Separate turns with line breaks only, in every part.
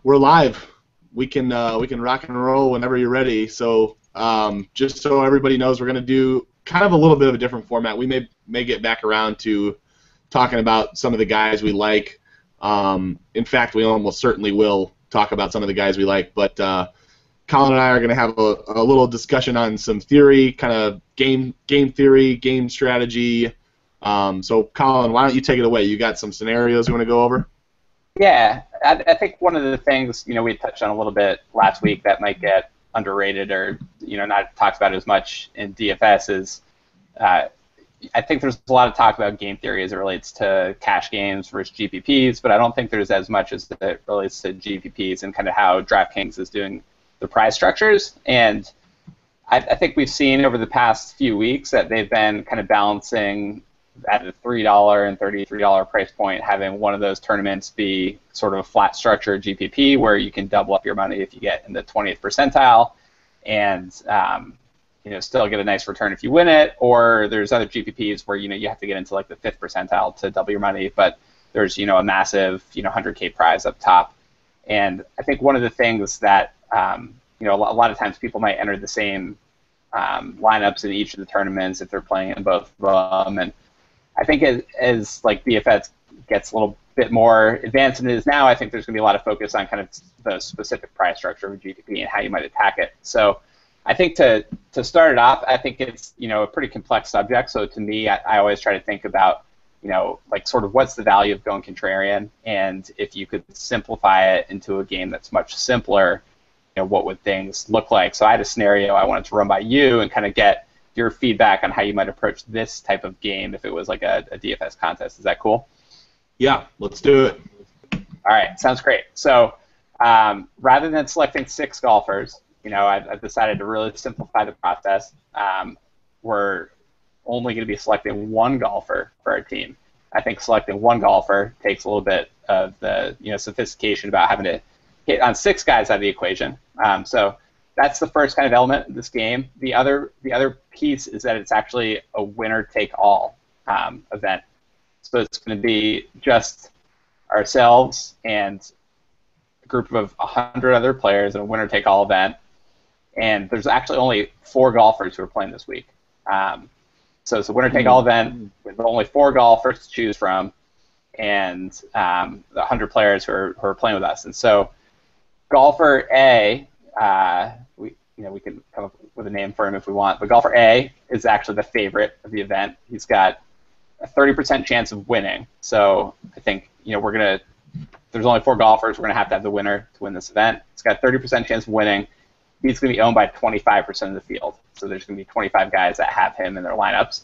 we're live. We can rock and roll whenever you're ready. So just so everybody knows, we're going to do kind of a little bit of a different format. We may get back around to talking about some of the guys we like. In fact, we almost certainly will talk about some of the guys we like. But Colin and I are going to have a little discussion on some theory, kind of game theory, game strategy. So Colin, why don't you take it away? You got some scenarios you want to go over?
Yeah, I think one of the things, we touched on a little bit last week that might get underrated or, not talked about as much in DFS is I think there's a lot of talk about game theory as it relates to cash games versus GPPs, but I don't think there's as much as it relates to GPPs and kind of how DraftKings is doing the prize structures. And I think we've seen over the past few weeks that they've been kind of balancing at the $3 and $33 price point, having one of those tournaments be sort of a flat structure GPP where you can double up your money if you get in the 20th percentile and still get a nice return if you win it, or there's other GPPs where you have to get into like the 5th percentile to double your money, but there's a massive 100K prize up top. And I think one of the things that a lot of times people might enter the same lineups in each of the tournaments if they're playing in both of them, and I think as like DFS gets a little bit more advanced than it is now, I think there's going to be a lot of focus on kind of the specific price structure of a GPP and how you might attack it. So I think to start it off, I think it's a pretty complex subject. So to me, I always try to think about like sort of what's the value of going contrarian, and if you could simplify it into a game that's much simpler, what would things look like? So I had a scenario I wanted to run by you and kind of get your feedback on how you might approach this type of game if it was like a DFS contest. Is that cool?
Yeah, let's do it.
All right, sounds great. So rather than selecting 6 golfers, I've decided to really simplify the process. We're only going to be selecting 1 golfer for our team. I think selecting 1 golfer takes a little bit of the sophistication about having to hit on 6 guys out of the equation. So that's the first kind of element of this game. The other piece is that it's actually a winner-take-all event. So it's going to be just ourselves and a group of 100 other players in a winner-take-all event. And there's actually only 4 golfers who are playing this week. So it's a winner-take-all event with only 4 golfers to choose from, and the 100 players who are playing with us. And so golfer A, we can come up with a name for him if we want, but golfer A is actually the favorite of the event. He's got a 30% chance of winning. So I think there's only 4 golfers. We're gonna have the winner to win this event. He's got a 30% chance of winning. He's gonna be owned by 25% of the field. So there's gonna be 25 guys that have him in their lineups.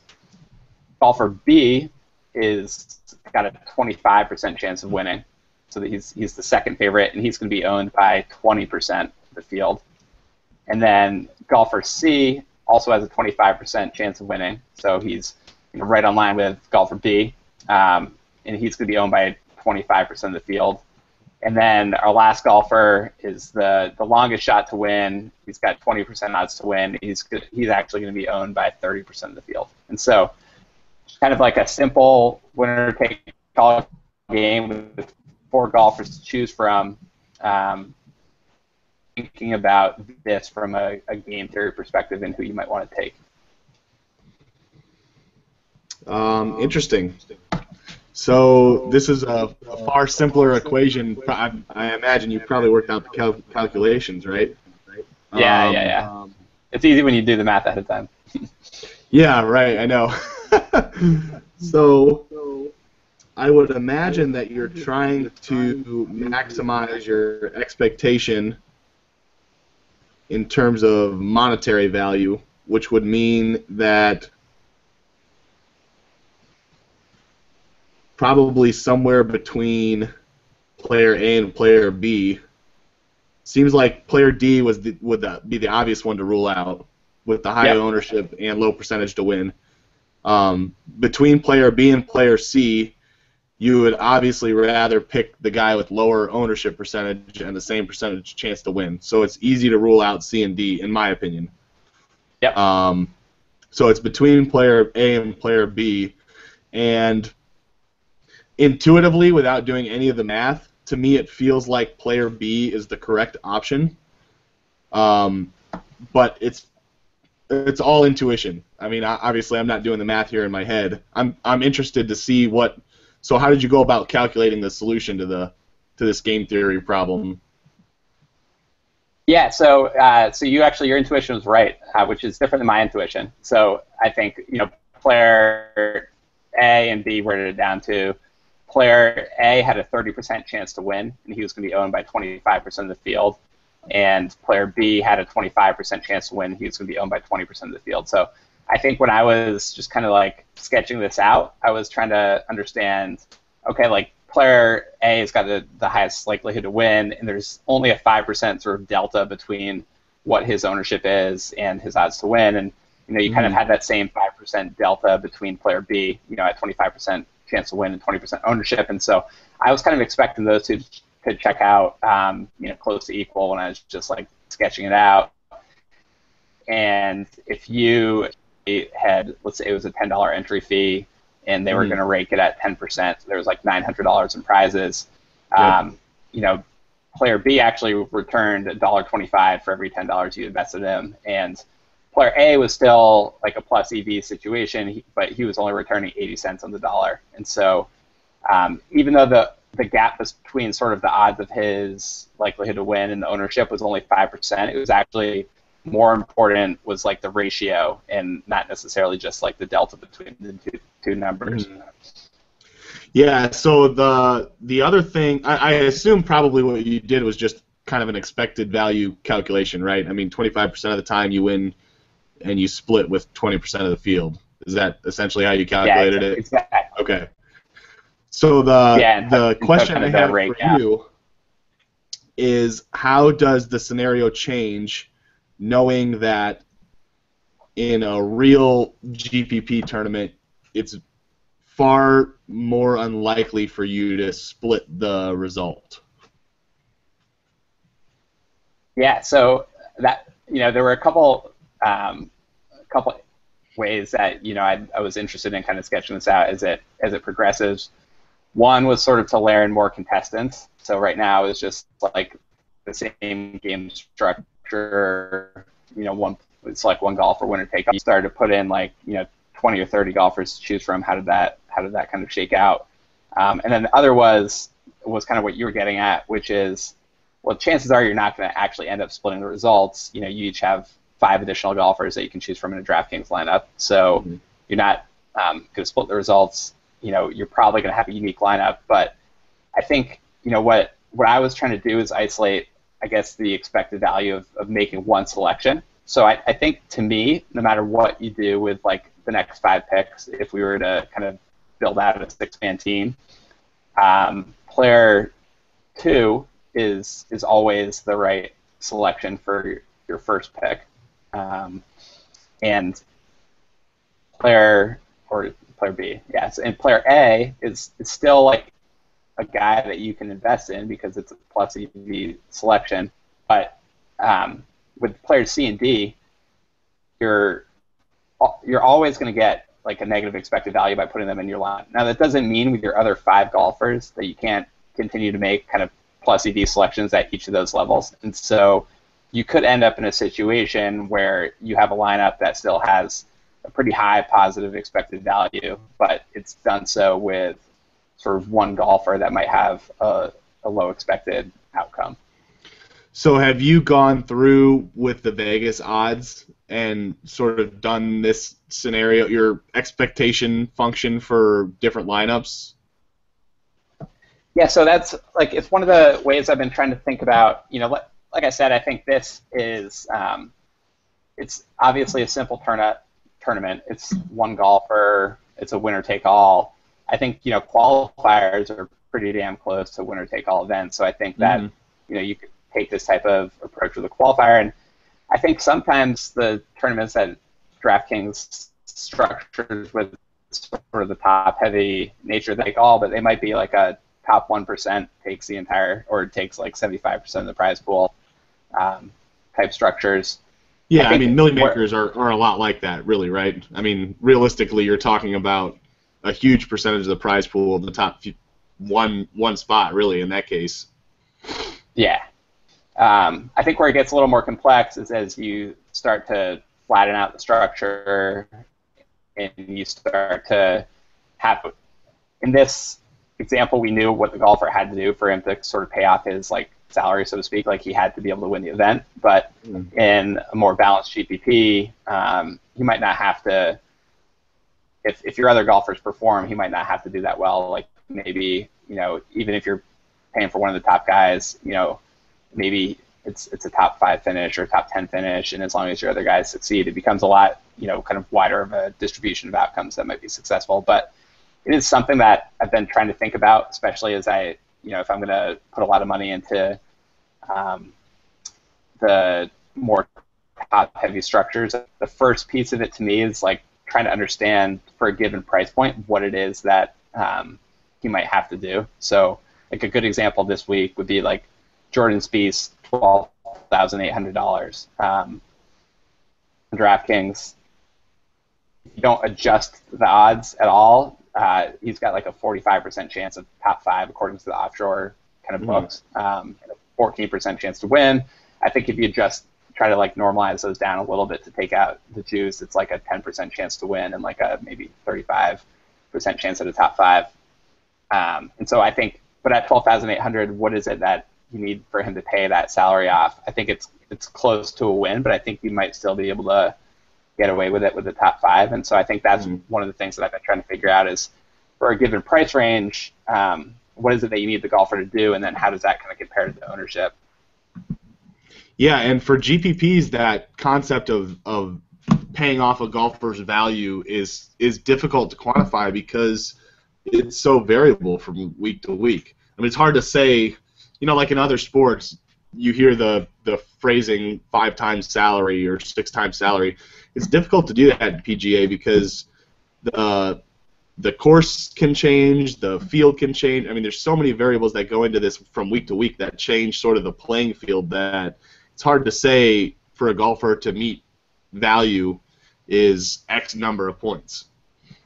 Golfer B is got a 25% chance of winning. So that he's the second favorite, and he's going to be owned by 20% of the field. And then golfer C also has a 25% chance of winning, so he's right on line with golfer B, and he's going to be owned by 25% of the field. And then our last golfer is the longest shot to win. He's got 20% odds to win. He's actually going to be owned by 30% of the field. And so kind of like a simple winner-take-all game with 4 golfers to choose from, thinking about this from a game theory perspective and who you might want to take.
Interesting. So this is a far simpler equation. I imagine you probably worked out the calculations, right?
Yeah. It's easy when you do the math ahead of time.
Yeah, right, I know. So I would imagine that you're trying to maximize your expectation in terms of monetary value, which would mean that probably somewhere between player A and player B. Seems like player D would be the obvious one to rule out with the high ownership and low percentage to win. Between player B and player C, you would obviously rather pick the guy with lower ownership percentage and the same percentage chance to win. So it's easy to rule out C and D, in my opinion.
Yep.
So it's between player A and player B, and intuitively, without doing any of the math, to me it feels like player B is the correct option. But it's all intuition. I mean, obviously I'm not doing the math here in my head. I'm interested to see what. So how did you go about calculating the solution to this game theory problem?
Yeah, so your intuition was right, which is different than my intuition. So I think player A and B were it down to player A had a 30% chance to win, and he was going to be owned by 25% of the field, and player B had a 25% chance to win, and he was going to be owned by 20% of the field. So I think when I was just kind of like sketching this out, I was trying to understand, okay, like player A has got the highest likelihood to win, and there's only a 5% sort of delta between what his ownership is and his odds to win. And you kind of had that same 5% delta between player B, at 25% chance to win and 20% ownership. And so I was kind of expecting those two to check out, close to equal when I was just like sketching it out. And if you had, let's say it was a $10 entry fee, and they were going to rake it at 10%. So there was like $900 in prizes. Yep. Player B actually returned $1.25 for every $10 you invested in him, and player A was still like a plus EV situation, but he was only returning 80 cents on the dollar. And so, even though the gap between sort of the odds of his likelihood to win and the ownership was only 5%, it was actually more important was like the ratio and not necessarily just like the delta between the two numbers.
Yeah, so the other thing, I assume probably what you did was just kind of an expected value calculation, right? I mean, 25% of the time you win and you split with 20% of the field. Is that essentially how you calculated it?
Exactly.
Okay. So the question I have for you is, how does the scenario change knowing that in a real GPP tournament, it's far more unlikely for you to split the result?
Yeah, so that there were a couple ways that I was interested in kind of sketching this out as it progresses. One was sort of to layer in more contestants. So right now it's just like the same game structure. It's like one golfer winner take all. You started to put in like 20 or 30 golfers to choose from. How did that kind of shake out? And then the other was kind of what you were getting at, which is, well, chances are you're not going to actually end up splitting the results. You each have 5 additional golfers that you can choose from in a DraftKings lineup. So you're not going to split the results. You're probably going to have a unique lineup. But I think what I was trying to do is isolate, I guess, the expected value of making one selection. So I think, to me, no matter what you do with like the next 5 picks, if we were to kind of build out a 6-man team, player 2 is always the right selection for your first pick, and player B, yes, and player A is still like a guy that you can invest in because it's a plus EV selection, but with players C and D, you're always going to get like a negative expected value by putting them in your line. Now that doesn't mean with your other 5 golfers that you can't continue to make kind of plus EV selections at each of those levels, and so you could end up in a situation where you have a lineup that still has a pretty high positive expected value, but it's done so with sort of one golfer that might have a low expected outcome.
So have you gone through with the Vegas odds and sort of done this scenario, your expectation function for different lineups?
Yeah, so that's like, it's one of the ways I've been trying to think about, like I said, I think this is, it's obviously a simple tournament. It's one golfer, it's a winner-take-all. I think, qualifiers are pretty damn close to winner-take-all events, so I think that, you could take this type of approach with a qualifier, and I think sometimes the tournaments that DraftKings structures with sort of the top-heavy nature, they all, but they might be like a top 1% takes the entire, or it takes like 75% of the prize pool type structures.
Yeah, I mean, million makers are a lot like that, really, right? I mean, realistically, you're talking about a huge percentage of the prize pool, the top one spot really in that case.
Yeah. I think where it gets a little more complex is as you start to flatten out the structure and you start to have, in this example, we knew what the golfer had to do for him to sort of pay off his like salary, so to speak. Like he had to be able to win the event. But in a more balanced GPP, he might not have to. If your other golfers perform, he might not have to do that well. Like maybe even if you're paying for one of the top guys, maybe it's a top 5 finish or top 10 finish, and as long as your other guys succeed, it becomes a lot kind of wider of a distribution of outcomes that might be successful. But it is something that I've been trying to think about, especially as if I'm going to put a lot of money into the more top-heavy structures. The first piece of it to me is like trying to understand for a given price point what it is that he might have to do. So like a good example this week would be like Jordan Spieth, $12,800 on DraftKings. If you don't adjust the odds at all, he's got like a 45% chance of top 5 according to the offshore kind of books, and a 14% chance to win. I think if you just try to like normalize those down a little bit to take out the juice, it's like a 10% chance to win and like a maybe 35% chance at a top 5. And so I think, but at 12,800, what is it that you need for him to pay that salary off? I think it's close to a win, but I think you might still be able to get away with it with the top 5. And so I think that's one of the things that I've been trying to figure out is for a given price range, what is it that you need the golfer to do, and then how does that kind of compare to the ownership?
Yeah, and for GPPs, that concept of paying off a golfer's value is difficult to quantify because it's so variable from week to week. I mean, it's hard to say, like in other sports, you hear the phrasing 5 times salary or 6 times salary. It's difficult to do that in PGA because the course can change, the field can change. I mean, there's so many variables that go into this from week to week that change sort of the playing field that it's hard to say for a golfer to meet value is X number of points.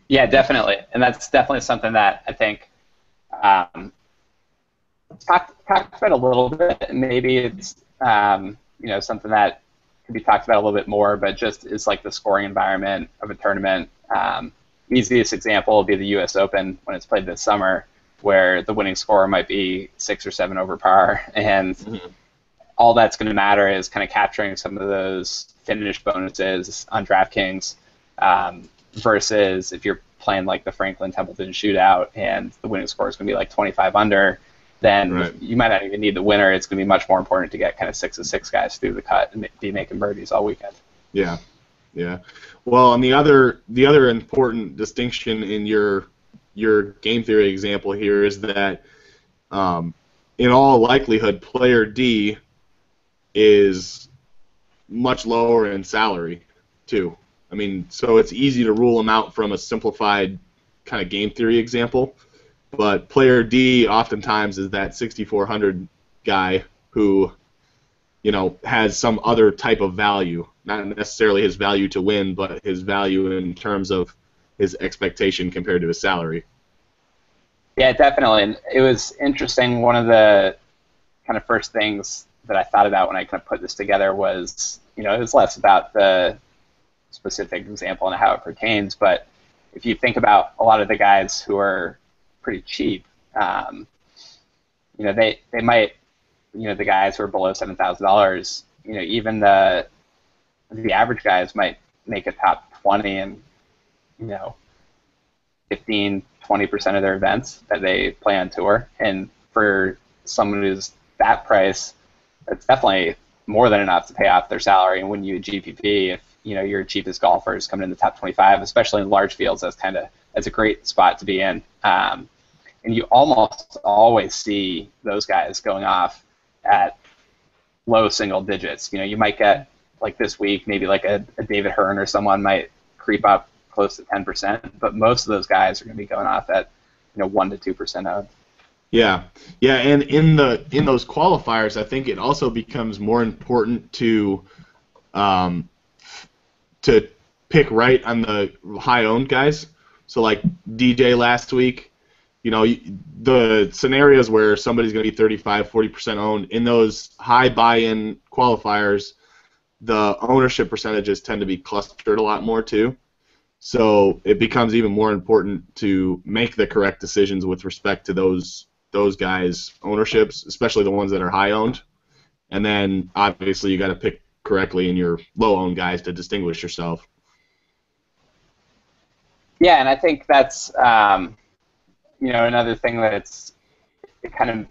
Yeah, definitely. And that's definitely something that I think talked about a little bit. Maybe it's something that could be talked about a little bit more, but just is like the scoring environment of a tournament. Easiest example will be the U.S. Open when it's played this summer, where the winning score might be 6 or 7 over par, and all that's going to matter is kind of capturing some of those finish bonuses on DraftKings versus if you're playing like the Franklin Templeton shootout and the winning score is going to be like 25 under, then you might not even need the winner. It's going to be much more important to get kind of 6 of 6 guys through the cut and be making birdies all weekend.
Yeah. Well, and the other important distinction in your game theory example here is that in all likelihood, player D is much lower in salary too. I mean, so it's easy to rule them out from a simplified kind of game theory example. But player D oftentimes is that 6,400 guy who, has some other type of value. Not necessarily his value to win, but his value in terms of his expectation compared to his salary.
Yeah, definitely. And it was interesting. One of the kind of first things that I thought about when I kind of put this together was, it was less about the specific example and how it pertains, but if you think about a lot of the guys who are pretty cheap, they might, the guys who are below $7,000, even the average guys might make a top 20 and 15, 20% of their events that they play on tour. And for someone who's that price, that's definitely more than enough to pay off their salary. And when you GPP, if your cheapest golfer is coming in the top 25, especially in large fields, that's a great spot to be in. And you almost always see those guys going off at low single digits. You might get, like this week, maybe like a David Hearn or someone might creep up close to 10%, but most of those guys are going to be going off at 1 to 2% of.
Yeah, and in those qualifiers, I think it also becomes more important to pick right on the high-owned guys. So like DJ last week, the scenarios where somebody's going to be 35, 40% owned, in those high buy-in qualifiers, the ownership percentages tend to be clustered a lot more too. So it becomes even more important to make the correct decisions with respect to those guys' ownerships, especially the ones that are high owned. And then obviously you got to pick correctly in your low owned guys to distinguish yourself.
Yeah, and I think that's another thing that it kind of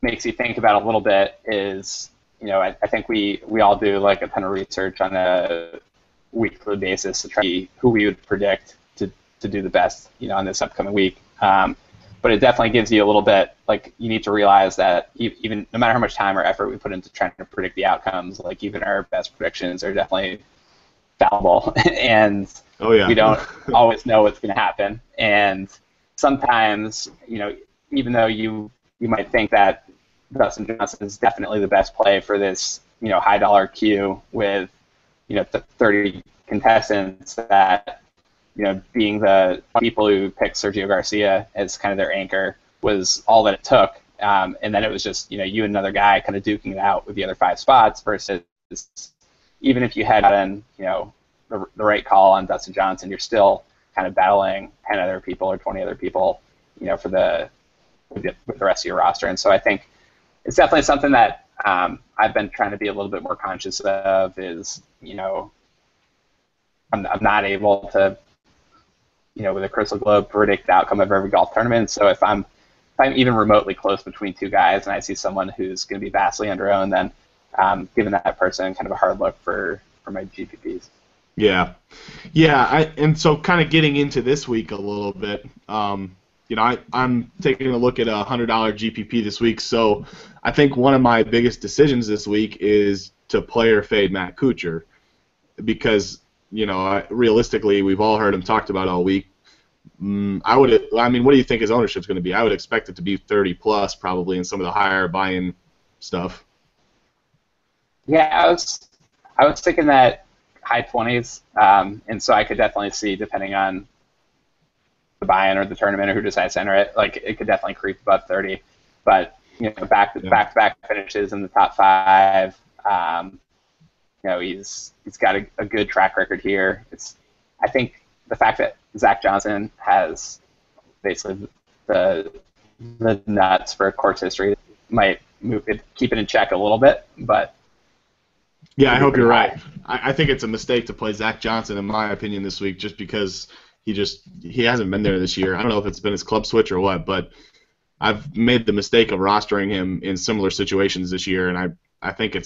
makes you think about a little bit is, I think we all do like a ton of research on a weekly basis to try to see who we would predict to do the best, on this upcoming week. But it definitely gives you a little bit, like, you need to realize that even no matter how much time or effort we put into trying to predict the outcomes, like, even our best predictions are definitely fallible, and we don't always know what's going to happen. And sometimes, even though you might think that Dustin Johnson is definitely the best play for this, high dollar queue with, 30 contestants, that, being the people who picked Sergio Garcia as kind of their anchor was all that it took. And then it was just, you and another guy kind of duking it out with the other 5 spots, versus even if you had gotten, the right call on Dustin Johnson, you're still kind of battling 10 other people or 20 other people, with the rest of your roster. And so I think it's definitely something that I've been trying to be a little bit more conscious of is, I'm not able to, with a crystal globe, predict the outcome of every golf tournament. So if I'm even remotely close between 2 guys and I see someone who's going to be vastly underowned, then giving that person kind of a hard look for my GPPs.
Yeah. And so kind of getting into this week a little bit, I'm taking a look at a $100 GPP this week. So I think one of my biggest decisions this week is to play or fade Matt Kuchar, because realistically, we've all heard him talked about all week. What do you think his ownership is going to be? I would expect it to be 30 plus, probably, in some of the higher buy-in stuff.
Yeah, I was thinking that high 20s, and so I could definitely see, depending on the buy-in or the tournament or who decides to enter it, like, it could definitely creep above 30. But back-to-back finishes in the top 5. He's got a good track record here. I think the fact that Zach Johnson has basically the nuts for course history might keep it in check a little bit, but
yeah, I hope you're right. I think it's a mistake to play Zach Johnson, in my opinion, this week, just because he hasn't been there this year. I don't know if it's been his club switch or what, but I've made the mistake of rostering him in similar situations this year, and I think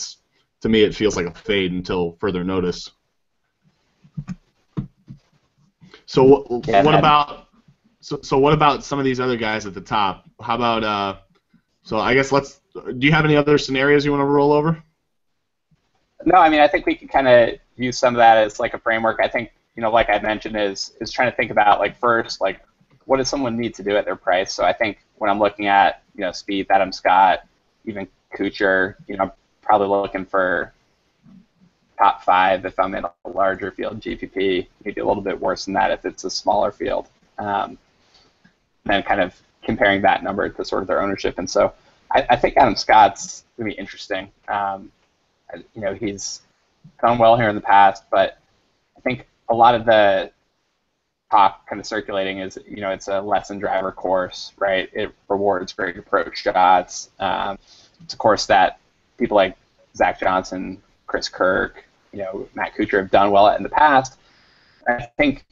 to me, it feels like a fade until further notice. So what about some of these other guys at the top? How about so I guess do you have any other scenarios you want to roll over?
No, I think we can kind of use some of that as like a framework. I think, like I mentioned, is trying to think about, like, first, like, what does someone need to do at their price? So I think when I'm looking at, Spieth, Adam Scott, even Kuchar, I'm probably looking for top 5 if I'm in a larger field GPP, maybe a little bit worse than that if it's a smaller field. Then kind of comparing that number to sort of their ownership. And so I think Adam Scott's going to be interesting. He's done well here in the past, but I think a lot of the talk kind of circulating is, it's a lesson driver course, right? It rewards great approach shots. It's a course that people like Zach Johnson, Chris Kirk, Matt Kuchar have done well at in the past. I think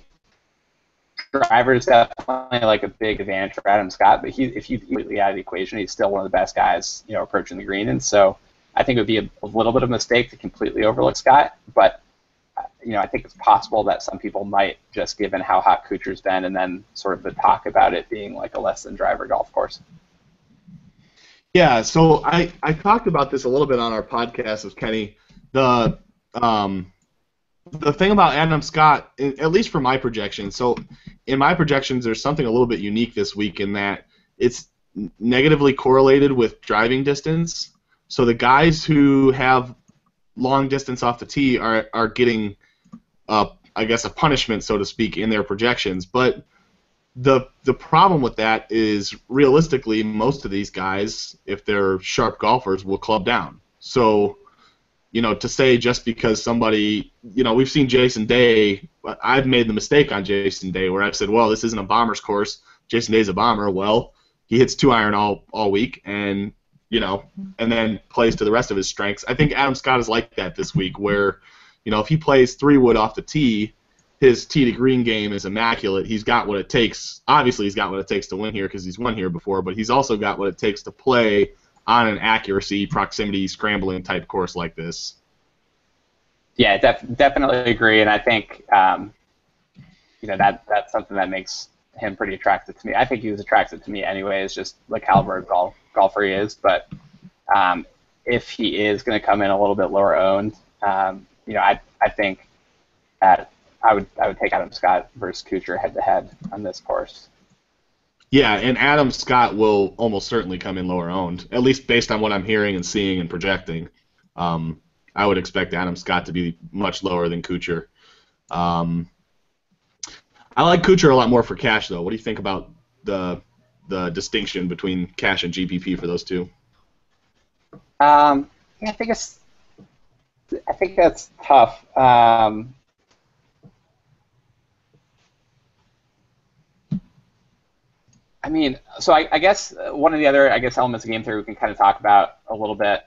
driver is definitely like a big advantage for Adam Scott, but if you completely add the equation, he's still one of the best guys, approaching the green. And so I think it would be a little bit of a mistake to completely overlook Scott, but I think it's possible that some people might, just given how hot Kuchar's been, and then sort of the talk about it being like a less than driver golf course.
Yeah, so I talked about this a little bit on our podcast with Kenny. The thing about Adam Scott, at least for my projections, so in my projections, there's something a little bit unique this week in that it's negatively correlated with driving distance. So the guys who have long distance off the tee are getting, I guess, a punishment, so to speak, in their projections. But The problem with that is realistically most of these guys, if they're sharp golfers, will club down. So, to say just because somebody, we've seen Jason Day, I've made the mistake on Jason Day where I've said, well, this isn't a bomber's course. Jason Day's a bomber. Well, he hits 2-iron all week and, and then plays to the rest of his strengths. I think Adam Scott is like that this week where, if he plays 3-wood off the tee, his tee to green game is immaculate. He's got what it takes. Obviously, he's got what it takes to win here because he's won here before, but he's also got what it takes to play on an accuracy, proximity, scrambling type course like this.
Yeah, definitely agree, and I think that's something that makes him pretty attractive to me. I think he was attractive to me anyways, just the caliber of golfer he is. But if he is going to come in a little bit lower owned, I think that I would take Adam Scott versus Kuchar head to head on this course.
Yeah, and Adam Scott will almost certainly come in lower owned, at least based on what I'm hearing and seeing and projecting. I would expect Adam Scott to be much lower than Kuchar. I like Kuchar a lot more for cash, though. What do you think about the distinction between cash and GPP for those two?
I think that's tough. So I guess one of the other elements of game theory we can kind of talk about a little bit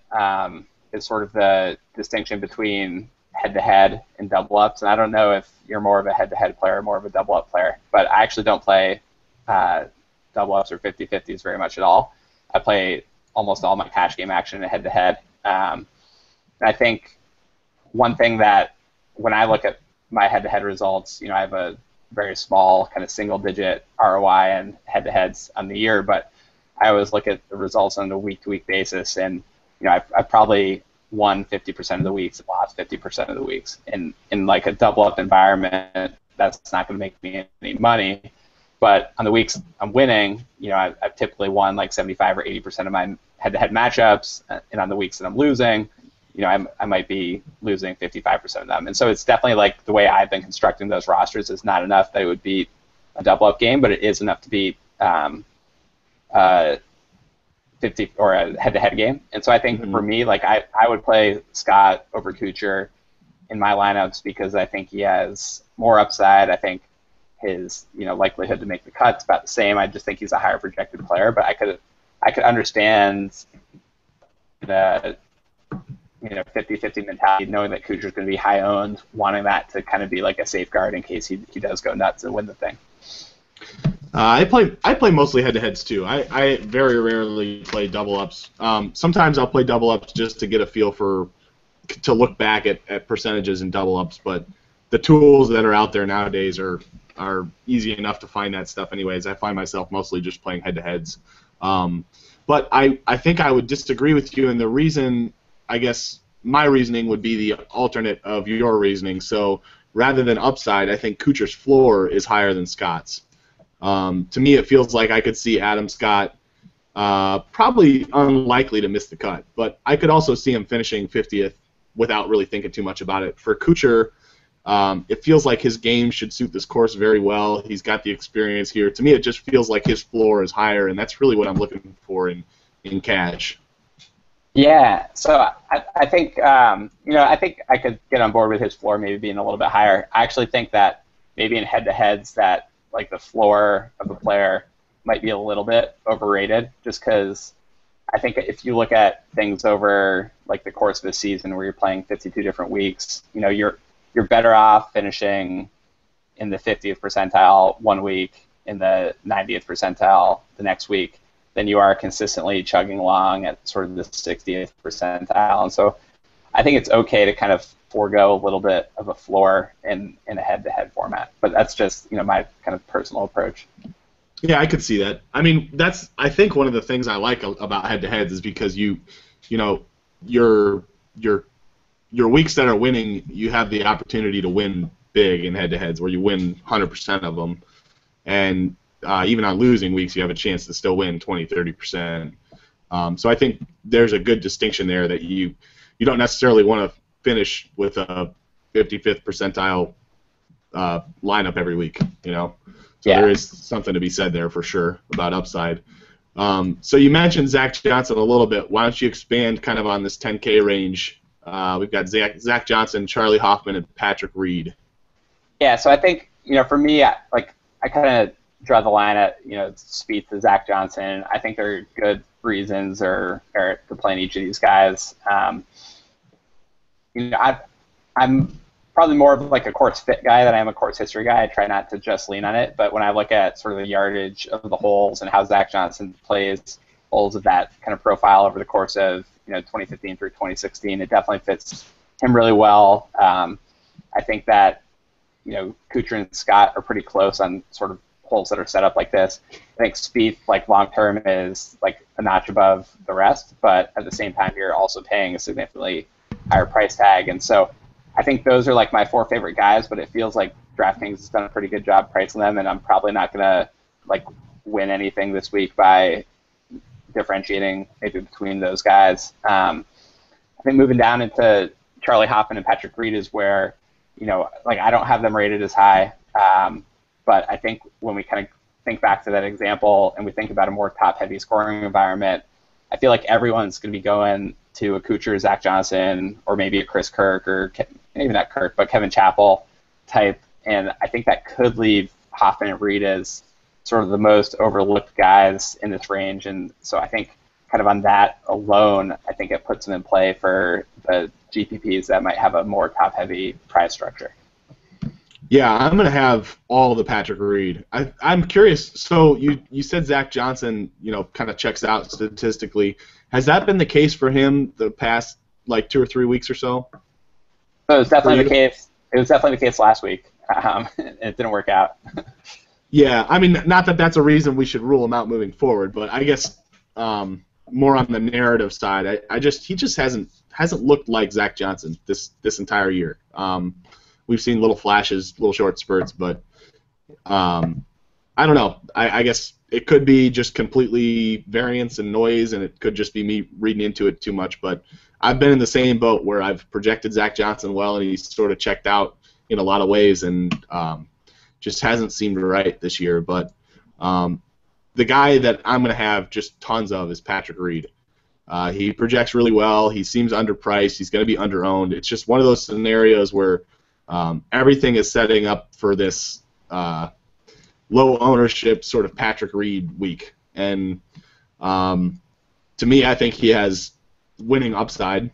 is sort of the distinction between head-to-head and double-ups. And I don't know if you're more of a head-to-head player or more of a double-up player, but I actually don't play double-ups or 50-50s very much at all. I play almost all my cash game action in head-to-head. And I think one thing that when I look at my head-to-head results, I have a very small kind of single-digit ROI and head-to-heads on the year, but I always look at the results on a week-to-week basis, and I've probably won 50% of the weeks and lost 50% of the weeks. In like a double-up environment, that's not going to make me any money, but on the weeks I'm winning, I've typically won like 75 or 80% of my head-to-head matchups, and on the weeks that I'm losing, I might be losing 55% of them. And so it's definitely like the way I've been constructing those rosters is not enough that it would beat a double-up game, but it is enough to beat 50 or a head-to-head game. And so I think for me, like I would play Scott over Kuchar in my lineups because I think he has more upside. I think his likelihood to make the cut's about the same. I just think he's a higher projected player, but I could understand the 50-50 mentality, knowing that Kuchar's going to be high owned, wanting that to kind of be like a safeguard in case he does go nuts and win the thing.
I play mostly head-to-heads too. I very rarely play double-ups. Sometimes I'll play double-ups just to get a feel to look back at percentages in double-ups, but the tools that are out there nowadays are easy enough to find that stuff anyways. I find myself mostly just playing head-to-heads. But I think I would disagree with you, and the reason, I guess, my reasoning would be the alternate of your reasoning. So rather than upside, I think Kuchar's floor is higher than Scott's. To me, it feels like I could see Adam Scott probably unlikely to miss the cut, but I could also see him finishing 50th without really thinking too much about it. For Kuchar, it feels like his game should suit this course very well. He's got the experience here. To me, it just feels like his floor is higher, and that's really what I'm looking for in cash.
Yeah, so I think I think I could get on board with his floor maybe being a little bit higher. I actually think that maybe in head-to-heads that like the floor of the player might be a little bit overrated, just because I think if you look at things over like the course of a season where you're playing 52 different weeks, you're better off finishing in the 50th percentile one week, in the 90th percentile the next week, than you are consistently chugging along at sort of the 60th percentile. And so I think it's okay to kind of forego a little bit of a floor in a head-to-head format. But that's just my kind of personal approach.
Yeah, I could see that. I mean, that's I think one of the things I like about head-to-heads is because your weeks that are winning, you have the opportunity to win big in head-to-heads where you win 100% of them, and even on losing weeks, you have a chance to still win 20, 30%. So I think there's a good distinction there that you don't necessarily want to finish with a 55th percentile lineup every week. So there is something to be said there for sure about upside. So you mentioned Zach Johnson a little bit. Why don't you expand kind of on this 10K range? We've got Zach Johnson, Charlie Hoffman, and Patrick Reed.
Yeah, so I think, for me, I kind of draw the line at, Spieth to Zach Johnson. I think there are good reasons to play in each of these guys. I'm probably more of like a course fit guy than I am a course history guy. I try not to just lean on it, but when I look at sort of the yardage of the holes and how Zach Johnson plays holes of that kind of profile over the course of 2015 through 2016, it definitely fits him really well. I think that Kuchar and Scott are pretty close on sort of holes that are set up like this. I think Spieth, like long term, is like a notch above the rest, but at the same time, you're also paying a significantly higher price tag, and so I think those are like my 4 favorite guys. But it feels like DraftKings has done a pretty good job pricing them, and I'm probably not gonna like win anything this week by differentiating maybe between those guys. I think moving down into Charlie Hoffman and Patrick Reed is where I don't have them rated as high. But I think when we kind of think back to that example and we think about a more top-heavy scoring environment, I feel like everyone's going to be going to a Kuchar, Zach Johnson, or maybe a Chris Kirk, or maybe not Kirk, but Kevin Chappell type. And I think that could leave Hoffman and Reed as sort of the most overlooked guys in this range. And so I think kind of on that alone, I think it puts them in play for the GPPs that might have a more top-heavy prize structure.
Yeah, I'm going to have all of the Patrick Reed. I'm curious. So you said Zach Johnson, kind of checks out statistically. Has that been the case for him the past, 2 or 3 weeks or so?
So it was definitely the case. It was definitely the case last week. It didn't work out.
Yeah, I mean, not that that's a reason we should rule him out moving forward, but I guess more on the narrative side, he just hasn't looked like Zach Johnson this entire year. We've seen little flashes, little short spurts, but I don't know. I guess it could be just completely variance and noise, and it could just be me reading into it too much. But I've been in the same boat where I've projected Zach Johnson well, and he's sort of checked out in a lot of ways, and just hasn't seemed right this year. But the guy that I'm going to have just tons of is Patrick Reed. He projects really well. He seems underpriced. He's going to be underowned. It's just one of those scenarios where everything is setting up for this low ownership sort of Patrick Reed week. And to me, I think he has winning upside.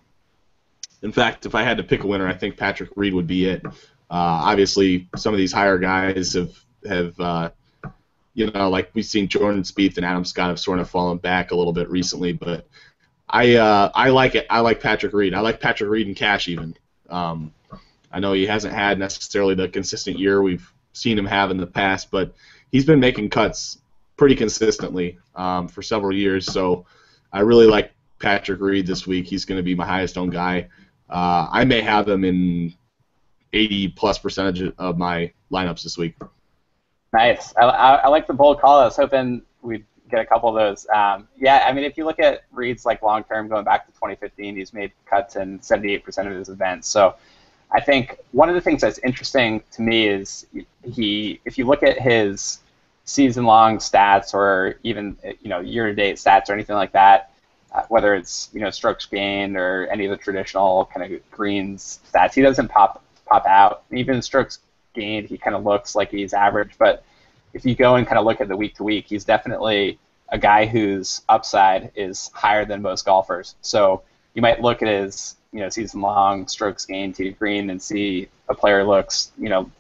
In fact, if I had to pick a winner, I think Patrick Reed would be it. Obviously, some of these higher guys have like we've seen Jordan Spieth and Adam Scott have sort of fallen back a little bit recently, but I like it. I like Patrick Reed. I like Patrick Reed in cash even. I know he hasn't had necessarily the consistent year we've seen him have in the past, but he's been making cuts pretty consistently for several years. So I really like Patrick Reed this week. He's going to be my highest owned guy. I may have him in 80+% of my lineups this week.
Nice. I like the bold call. I was hoping we'd get a couple of those. Yeah, I mean, if you look at Reed's long term, going back to 2015, he's made cuts in 78% of his events. So I think one of the things that's interesting to me is if you look at his season-long stats or even year-to-date stats or anything like that, whether it's strokes gained or any of the traditional kind of greens stats, he doesn't pop out. Even strokes gained, he kind of looks like he's average. But if you go and kind of look at the week-to-week, he's definitely a guy whose upside is higher than most golfers. So you might look at his season-long strokes gained tee to green and see a player looks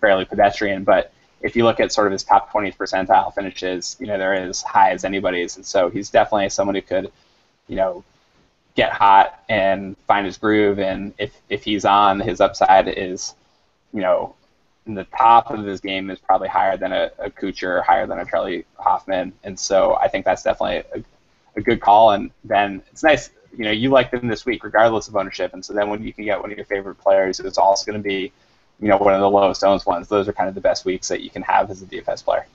fairly pedestrian. But if you look at sort of his top 20th percentile finishes, they're as high as anybody's. And so he's definitely someone who could get hot and find his groove. And if he's on, his upside is in the top of his game is probably higher than a Kuchar, higher than a Charlie Hoffman. And so I think that's definitely a good call. And then it's nice, you like them this week regardless of ownership. And so then when you can get one of your favorite players, it's also going to be, one of the lowest owned ones. Those are kind of the best weeks that you can have as a DFS player.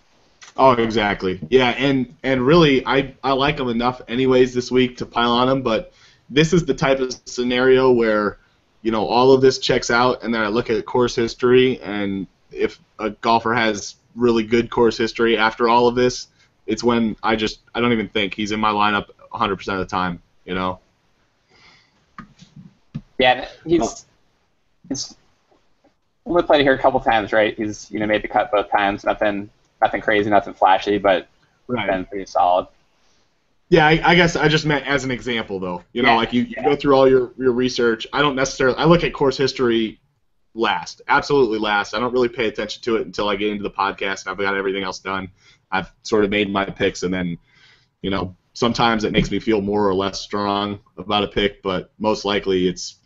Oh, exactly. Yeah, and really, I like them enough anyways this week to pile on them, but this is the type of scenario where, all of this checks out, and then I look at course history, and if a golfer has really good course history after all of this, it's when I don't even think he's in my lineup 100% of the time. You know.
Yeah, he's only played here a couple times, right? He's made the cut both times. Nothing crazy, nothing flashy, but been pretty solid.
Yeah, I guess I just meant as an example, though. You know, like you go through all your research. I look at course history last, absolutely last. I don't really pay attention to it until I get into the podcast and I've got everything else done. I've sort of made my picks, and then, sometimes it makes me feel more or less strong about a pick, but most likely it's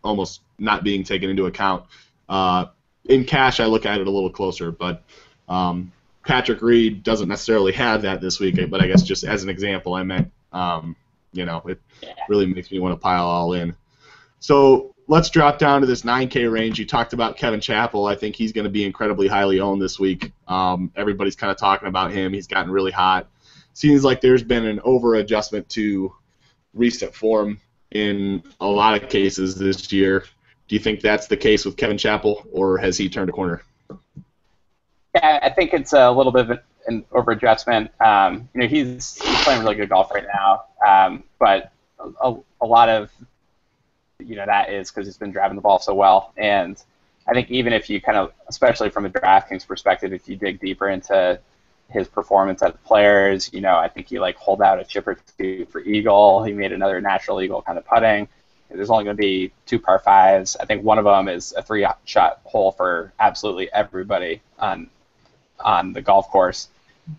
almost not being taken into account. In cash, I look at it a little closer, but Patrick Reed doesn't necessarily have that this week, but I guess just as an example, I meant, it really makes me want to pile all in. So let's drop down to this 9K range. You talked about Kevin Chappell. I think he's going to be incredibly highly owned this week. Everybody's kind of talking about him. He's gotten really hot. Seems like there's been an over-adjustment to recent form in a lot of cases this year. Do you think that's the case with Kevin Chappell, or has he turned a corner?
Yeah, I think it's a little bit of an over-adjustment. He's playing really good golf right now, but a lot of that is because he's been driving the ball so well. And I think even if you kind of, especially from a DraftKings perspective, if you dig deeper into his performance as players, I think he holed out a chip or two for eagle. He made another natural eagle kind of putting. There's only going to be 2 par 5s. I think one of them is a 3-shot hole for absolutely everybody on the golf course.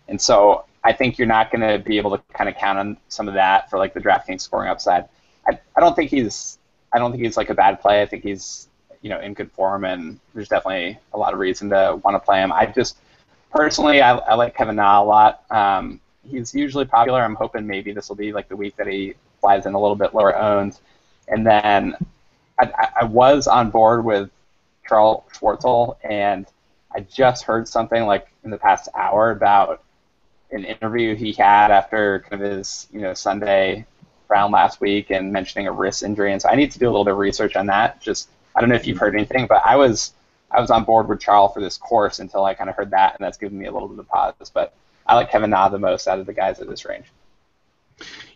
And so I think you're not going to be able to kind of count on some of that for the DraftKings scoring upside. I don't think he's a bad play. I think he's in good form, and there's definitely a lot of reason to want to play him. I just personally I like Kevin Na a lot. He's usually popular. I'm hoping maybe this will be the week that he flies in a little bit lower owned. And then I was on board with Charles Schwartzel, and I just heard something in the past hour about an interview he had after kind of his Sunday round last week, and mentioning a wrist injury. And so I need to do a little bit of research on that. Just I don't know if you've heard anything, but I was on board with Charles for this course until I kind of heard that, and that's given me a little bit of pause. But I like Kevin Na the most out of the guys at this range.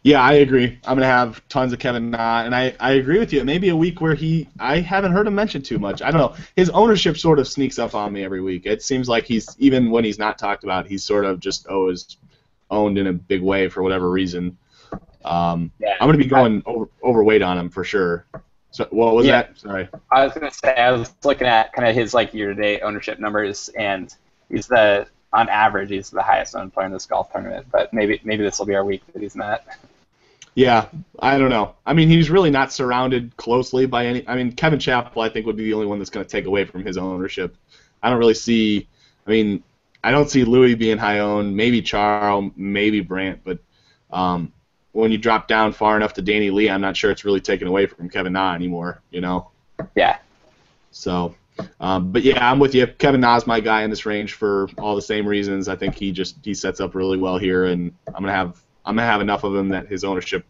Yeah, I agree. I'm going to have tons of Kevin Na, and I agree with you. It may be a week where I haven't heard him mentioned too much. I don't know. His ownership sort of sneaks up on me every week. It seems like even when he's not talked about, he's sort of just always owned in a big way for whatever reason. I'm going to be going overweight on him for sure. So what was that? Sorry.
I was going to say, I was looking at kind of his year-to-date ownership numbers, and on average, he's the highest owned player in this golf tournament. But maybe this will be our week that he's not.
Yeah, I don't know. I mean, he's really not surrounded closely by any. I mean, Kevin Chappell, I think, would be the only one that's going to take away from his ownership. I don't really see. I mean, I don't see Louis being high owned. Maybe Charles, maybe Brandt, but when you drop down far enough to Danny Lee, I'm not sure it's really taken away from Kevin Na anymore.
Yeah.
So. But yeah, I'm with you. Kevin Na's my guy in this range for all the same reasons. I think he sets up really well here, and I'm gonna have enough of him that his ownership,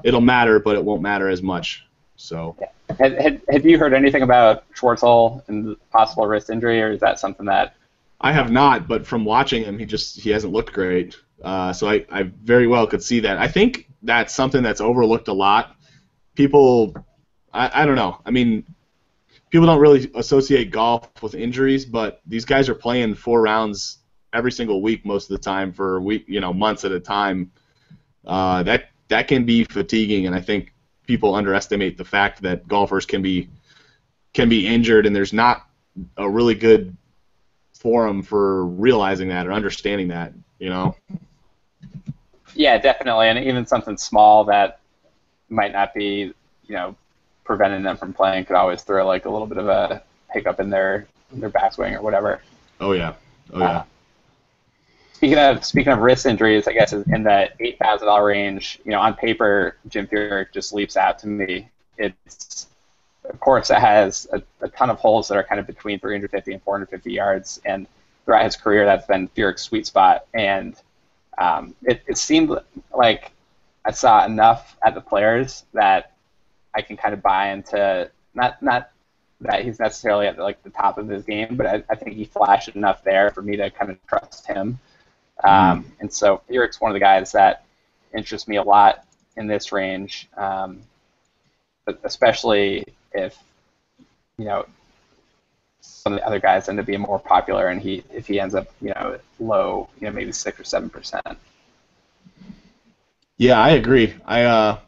it'll matter, but it won't matter as much. So.
Have you heard anything about Schwartzel and possible wrist injury, or is that something that?
I have not, but from watching him, he hasn't looked great. So I very well could see that. I think that's something that's overlooked a lot. People, I don't know. I mean. People don't really associate golf with injuries, but these guys are playing 4 rounds every single week most of the time for months at a time. That can be fatiguing, and I think people underestimate the fact that golfers can be injured, and there's not a really good forum for realizing that or understanding that.
Yeah, definitely, and even something small that might not be preventing them from playing could always throw a little bit of a hiccup in their backswing or whatever.
Oh yeah.
Speaking of wrist injuries, I guess in the $8,000 range, on paper, Jim Furyk just leaps out to me. It's of course it has a ton of holes that are kind of between 350 and 450 yards, and throughout his career, that's been Furyk's sweet spot. And it seemed like I saw enough at the Players that I can kind of buy into not that he's necessarily at like the top of his game, but I think he flashed enough there for me to kind of trust him. And so Furyk's one of the guys that interests me a lot in this range, but especially if some of the other guys end up being more popular, and if he ends up low, maybe 6 or 7%.
Yeah, I agree. I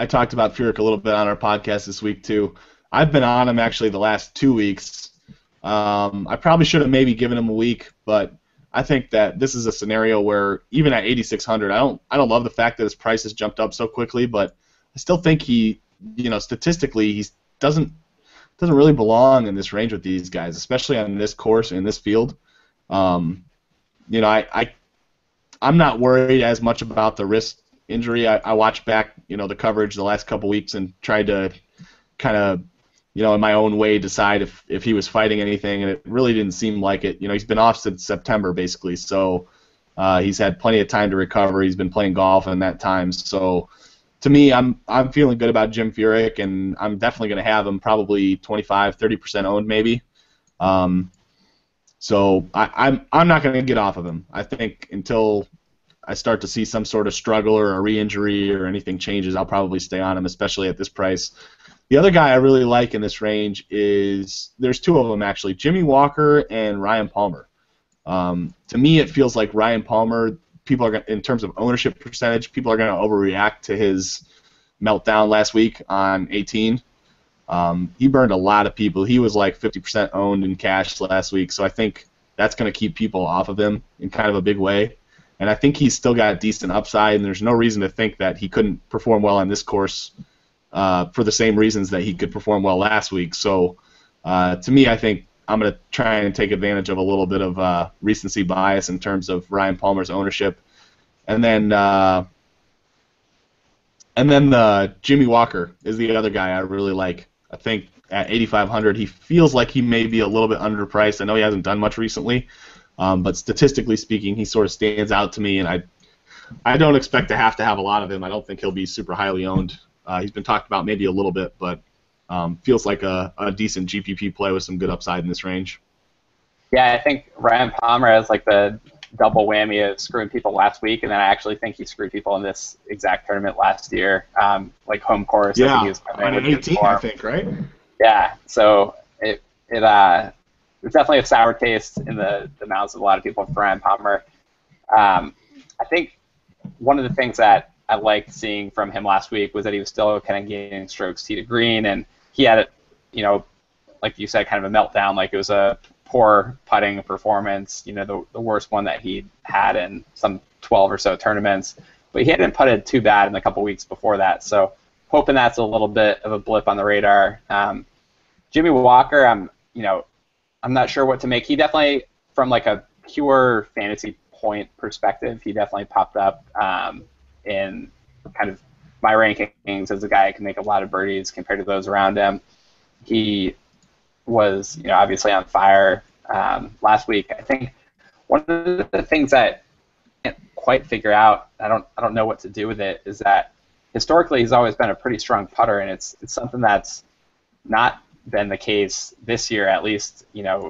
talked about Furyk a little bit on our podcast this week too. I've been on him actually the last 2 weeks. I probably should have maybe given him a week, but I think that this is a scenario where even at 8,600, I don't love the fact that his price has jumped up so quickly, but I still think he, statistically, he doesn't really belong in this range with these guys, especially on this course and in this field. I'm not worried as much about the wrist injury. I watched back, the coverage the last couple weeks and tried to kind of, in my own way decide if he was fighting anything, and it really didn't seem like it. He's been off since September basically, so he's had plenty of time to recover. He's been playing golf in that time, so to me, I'm feeling good about Jim Furyk, and I'm definitely going to have him probably 25-30% owned maybe. So I'm not going to get off of him. I think until I start to see some sort of struggle or a re-injury or anything changes, I'll probably stay on him, especially at this price. The other guy I really like in this range there's two of them actually, Jimmy Walker and Ryan Palmer. To me, it feels like Ryan Palmer, in terms of ownership percentage, people are going to overreact to his meltdown last week on 18. He burned a lot of people. He was like 50% owned in cash last week, so I think that's going to keep people off of him in kind of a big way. And I think he's still got a decent upside, and there's no reason to think that he couldn't perform well on this course for the same reasons that he could perform well last week. So to me, I think I'm going to try and take advantage of a little bit of recency bias in terms of Ryan Palmer's ownership. And then Jimmy Walker is the other guy I really like. I think at 8,500, he feels like he may be a little bit underpriced. I know he hasn't done much recently, but statistically speaking, he sort of stands out to me, and I don't expect to have a lot of him. I don't think he'll be super highly owned. He's been talked about maybe a little bit, but feels like a decent GPP play with some good upside in this range.
Yeah, I think Ryan Palmer has like the double whammy of screwing people last week, and then I actually think he screwed people in this exact tournament last year, like home course.
Yeah,
I think he was
on an 18, I think, right?
Yeah, so it there's definitely a sour taste in the mouths of a lot of people for Ryan Palmer. I think one of the things that I liked seeing from him last week was that he was still kind of gaining strokes tee to green, and he had, like you said, kind of a meltdown. Like it was a poor putting performance, the worst one that he had in some 12 or so tournaments. But he hadn't putted too bad in the couple weeks before that, so hoping that's a little bit of a blip on the radar. Jimmy Walker, I'm not sure what to make. He definitely, from like a pure fantasy point perspective, he definitely popped up in kind of my rankings as a guy who can make a lot of birdies compared to those around him. He was, obviously on fire last week. I think one of the things that I can't quite figure out, I don't know what to do with it, is that historically he's always been a pretty strong putter, and it's something that's not been the case this year, at least,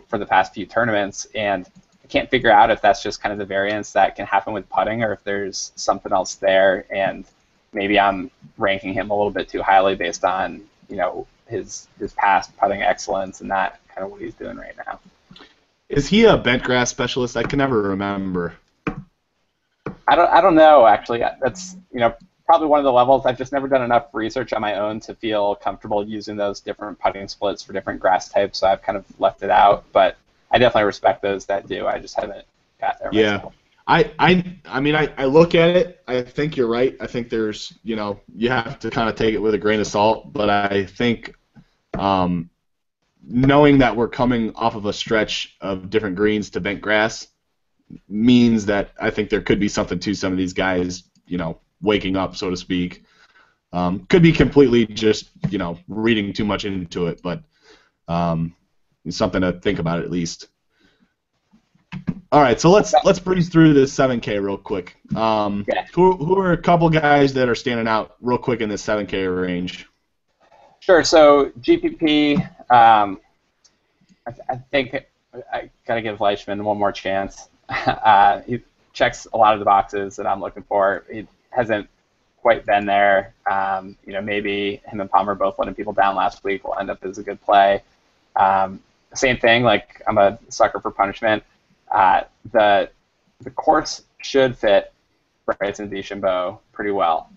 for the past few tournaments. And I can't figure out if that's just kind of the variance that can happen with putting, or if there's something else there, and maybe I'm ranking him a little bit too highly based on, his past putting excellence and not kind of what he's doing right now.
Is he a bent grass specialist? I can never remember.
I don't know, actually. That's, probably one of the levels. I've just never done enough research on my own to feel comfortable using those different putting splits for different grass types, so I've kind of left it out. But I definitely respect those that do. I just haven't got there myself.
I mean, I look at it. I think you're right. I think there's, you have to kind of take it with a grain of salt. But I think knowing that we're coming off of a stretch of different greens to bent grass means that I think there could be something to some of these guys, waking up, so to speak. Could be completely just, reading too much into it, but it's something to think about at least. All right, so let's breeze through this 7K real quick. Who are a couple guys that are standing out real quick in this 7K range?
Sure. So GPP, I think I got to give Leishman one more chance. He checks a lot of the boxes that I'm looking for. He hasn't quite been there. Maybe him and Palmer both letting people down last week will end up as a good play. Same thing, like I'm a sucker for punishment. The course should fit Bryson DeChambeau pretty well.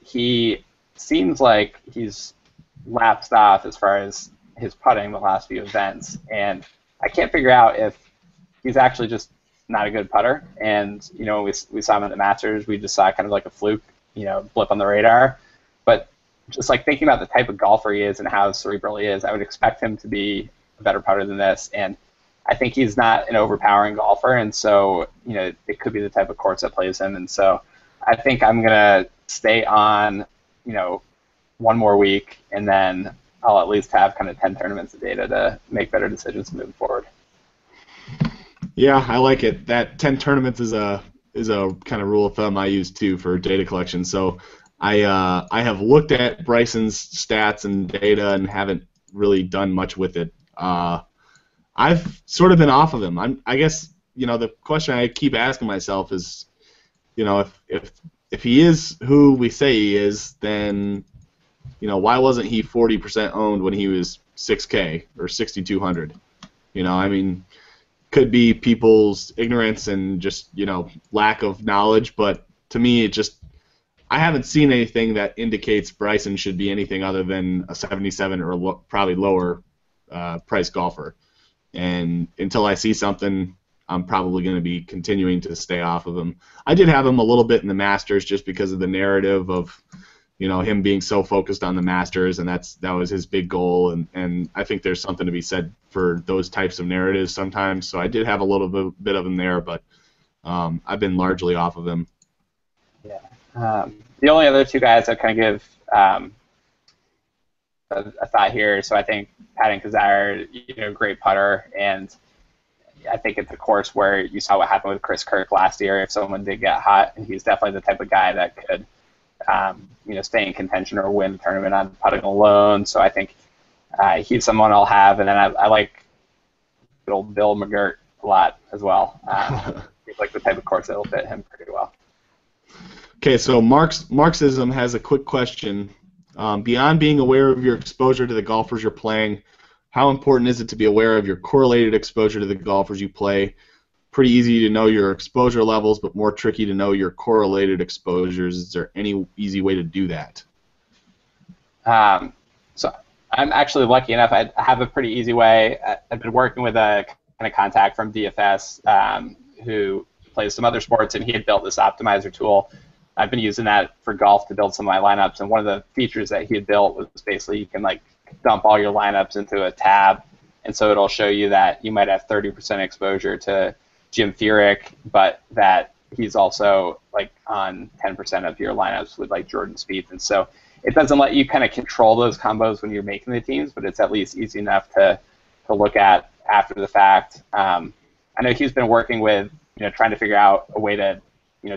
He seems like he's lapsed off as far as his putting the last few events, and I can't figure out if he's actually just not a good putter. And we saw him at the Masters, we just saw kind of like a fluke, blip on the radar. But just like thinking about the type of golfer he is and how cerebral he is, I would expect him to be a better putter than this. And I think he's not an overpowering golfer, and so it could be the type of course that plays him. And so I think I'm gonna stay on, one more week, and then I'll at least have kind of 10 tournaments of data to make better decisions moving forward.
Yeah, I like it. That 10 tournaments is a kind of rule of thumb I use too for data collection. So I have looked at Bryson's stats and data and haven't really done much with it. I've sort of been off of him. I guess the question I keep asking myself is, if he is who we say he is, then why wasn't he 40% owned when he was 6K or 6,200? Could be people's ignorance and just lack of knowledge, but to me I haven't seen anything that indicates Bryson should be anything other than a 77 or probably lower price golfer. And until I see something, I'm probably going to be continuing to stay off of him. I did have him a little bit in the Masters just because of the narrative of him being so focused on the Masters, and that was his big goal, and I think there's something to be said for those types of narratives sometimes. So I did have a little bit of him there, but I've been largely off of him.
Yeah. The only other two guys I kind of give a thought here. So I think Patton Kizzire, great putter, and I think it's a course where you saw what happened with Chris Kirk last year. If someone did get hot, and he's definitely the type of guy that could, stay in contention or win the tournament on putting alone. So I think he's someone I'll have, and then I like good old Bill McGirt a lot as well. He's like the type of course that'll fit him pretty well.
Okay, so Marxism has a quick question. Beyond being aware of your exposure to the golfers you're playing, how important is it to be aware of your correlated exposure to the golfers you play? Pretty easy to know your exposure levels, but more tricky to know your correlated exposures. Is there any easy way to do that?
So I'm actually lucky enough. I have a pretty easy way. I've been working with a kind of contact from DFS who plays some other sports, and he had built this optimizer tool. I've been using that for golf to build some of my lineups, and one of the features that he had built was basically you can dump all your lineups into a tab, and so it'll show you that you might have 30% exposure to Jim Furyk, but that he's also on 10% of your lineups with Jordan Spieth, and so it doesn't let you kind of control those combos when you're making the teams, but it's at least easy enough to look at after the fact. I know he's been working with trying to figure out a way to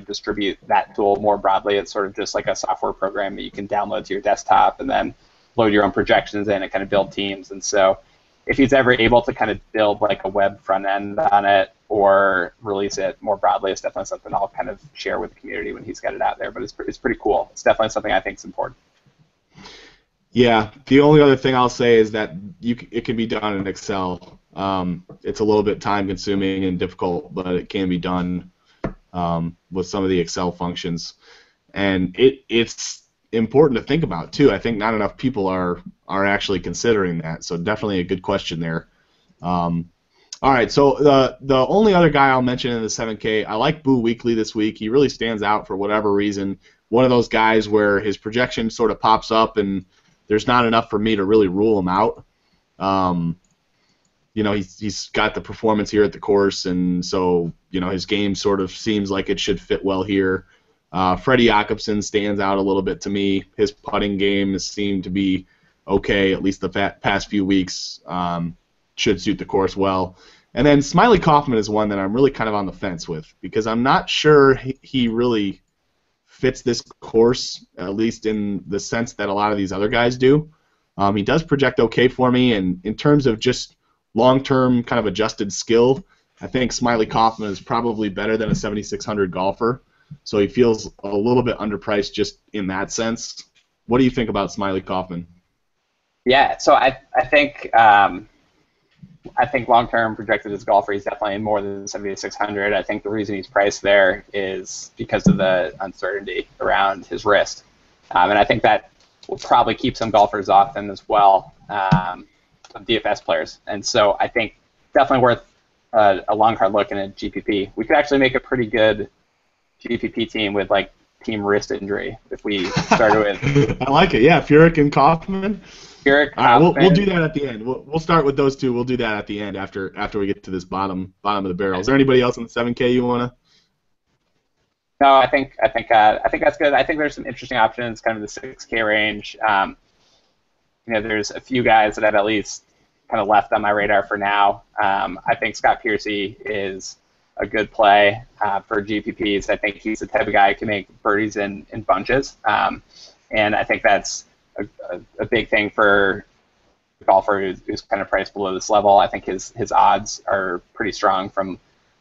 distribute that tool more broadly. It's sort of just like a software program that you can download to your desktop and then load your own projections in and kind of build teams. And so if he's ever able to kind of build a web front end on it or release it more broadly, it's definitely something I'll kind of share with the community when he's got it out there. But it's pretty cool. It's definitely something I think is important.
Yeah, the only other thing I'll say is that it can be done in Excel. It's a little bit time consuming and difficult, but it can be done with some of the Excel functions, and it's important to think about too. I think not enough people are actually considering that, so definitely a good question there. All right, so the only other guy I'll mention in the 7K, I like Boo Weekley this week. He really stands out for whatever reason. One of those guys where his projection sort of pops up and there's not enough for me to really rule him out. He's got the performance here at the course, and so his game sort of seems like it should fit well here. Freddie Jacobson stands out a little bit to me. His putting game has seemed to be okay, at least the past few weeks. Should suit the course well. And then Smiley Kaufman is one that I'm really kind of on the fence with because I'm not sure he really fits this course, at least in the sense that a lot of these other guys do. He does project okay for me, and in terms of just long-term kind of adjusted skill, I think Smiley Kaufman is probably better than a 7,600 golfer. So he feels a little bit underpriced just in that sense. What do you think about Smiley Kaufman?
Yeah, so I think long-term projected as a golfer, he's definitely more than 7,600. I think the reason he's priced there is because of the uncertainty around his wrist. And I think that will probably keep some golfers off him as well, some DFS players. And so I think definitely worth a long, hard look in a GPP. We could actually make a pretty good GPP team with, like, team wrist injury if we started with...
I like it, yeah. Furyk and Kaufman.
Furyk,
all right, we'll do that at the end. We'll start with those two. We'll do that at the end after we get to this bottom of the barrel. Is there anybody else in the 7K you want to?
No, I think that's good. I think there's some interesting options, kind of the 6K range. There's a few guys that I've at least kind of left on my radar for now. I think Scott Piercy is a good play for GPPs. I think he's the type of guy who can make birdies in bunches, and I think that's a big thing for a golfer who's kind of priced below this level. I think his odds are pretty strong from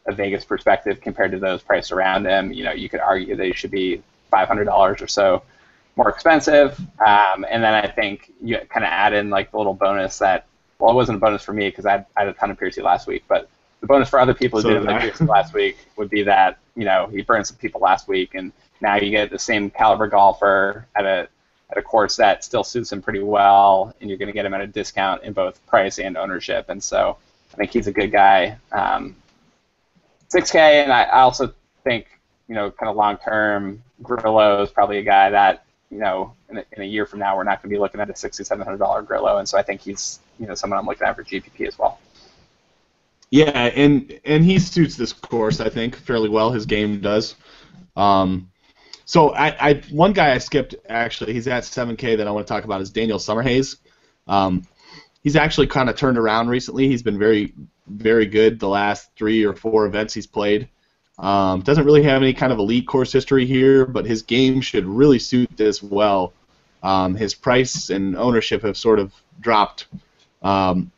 a Vegas perspective compared to those priced around him. You could argue they should be $500 or so more expensive. And then I think you kind of add in, like, the little bonus that, well, it wasn't a bonus for me because I had a ton of Piercy last week, but the bonus for other people who didn't like Piercy last week would be that, he burned some people last week, and now you get the same caliber golfer at a course that still suits him pretty well, and you're going to get him at a discount in both price and ownership. And so I think he's a good guy. 6K, and I also think, kind of long-term, Grillo is probably a guy that, in a year from now, we're not going to be looking at a $6,700 Grillo, and so I think he's, someone I'm looking at for GPP as well.
Yeah, and he suits this course, I think, fairly well. His game does. So I one guy I skipped, actually, he's at 7K that I want to talk about is Daniel Summerhays. He's actually kind of turned around recently. He's been very, very good the last 3 or 4 events he's played. Doesn't really have any kind of elite course history here, but his game should really suit this well. His price and ownership have sort of dropped, kind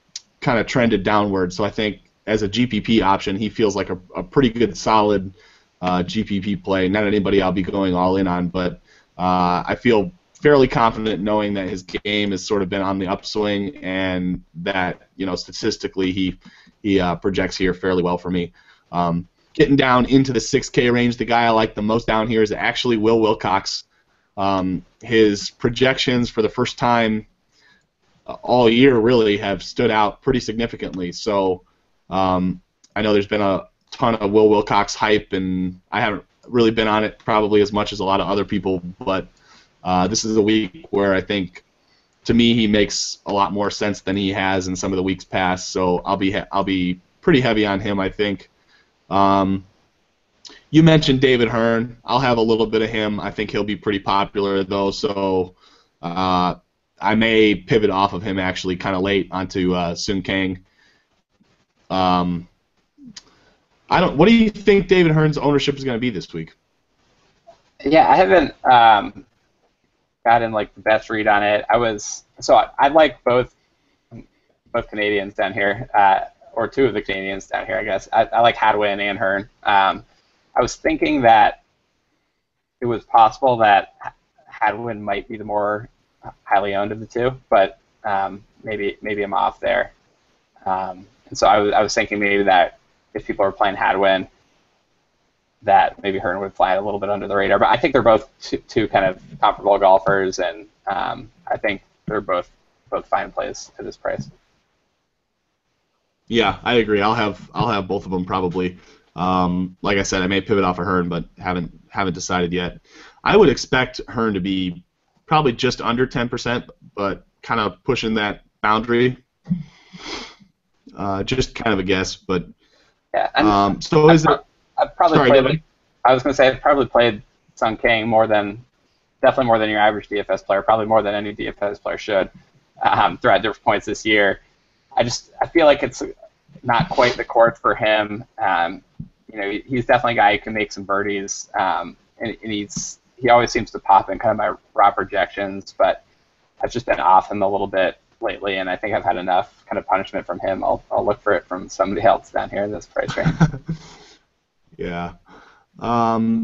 of trended downward. So I think as a GPP option, he feels like a pretty good, solid GPP play. Not anybody I'll be going all in on, but I feel fairly confident knowing that his game has sort of been on the upswing, and that statistically he projects here fairly well for me. Getting down into the 6K range, the guy I like the most down here is actually Will Wilcox. His projections for the first time all year really have stood out pretty significantly. So I know there's been a ton of Will Wilcox hype, and I haven't really been on it probably as much as a lot of other people, but this is a week where I think, to me, he makes a lot more sense than he has in some of the weeks past. So I'll be pretty heavy on him, I think. You mentioned David Hearn. I'll have a little bit of him. I think he'll be pretty popular, though, so I may pivot off of him actually kind of late onto Sung Kang. What do you think David Hearn's ownership is going to be this week?
Yeah, I haven't gotten, like, the best read on it. I like both Canadians down here, or two of the Canadians down here, I guess. I like Hadwin and Hearn. I was thinking that it was possible that Hadwin might be the more highly owned of the two, but maybe I'm off there. And so I was thinking maybe that if people are playing Hadwin, that maybe Hearn would fly a little bit under the radar. But I think they're both two kind of comparable golfers, and I think they're both fine plays to this price.
Yeah, I agree. I'll have both of them probably. Like I said, I may pivot off of Hearn, but haven't decided yet. I would expect Hearn to be probably just under 10%, but kind of pushing that boundary. Just kind of a guess, but
yeah.
So is it?
I've probably played. I was going to say I've probably played Sung Kang definitely more than your average DFS player, probably more than any DFS player should throughout different points this year. I feel like it's not quite the course for him. He's definitely a guy who can make some birdies, and he always seems to pop in kind of my raw projections, but I've just been off him a little bit lately, and I think I've had enough kind of punishment from him. I'll look for it from somebody else down here in this price range.
Yeah.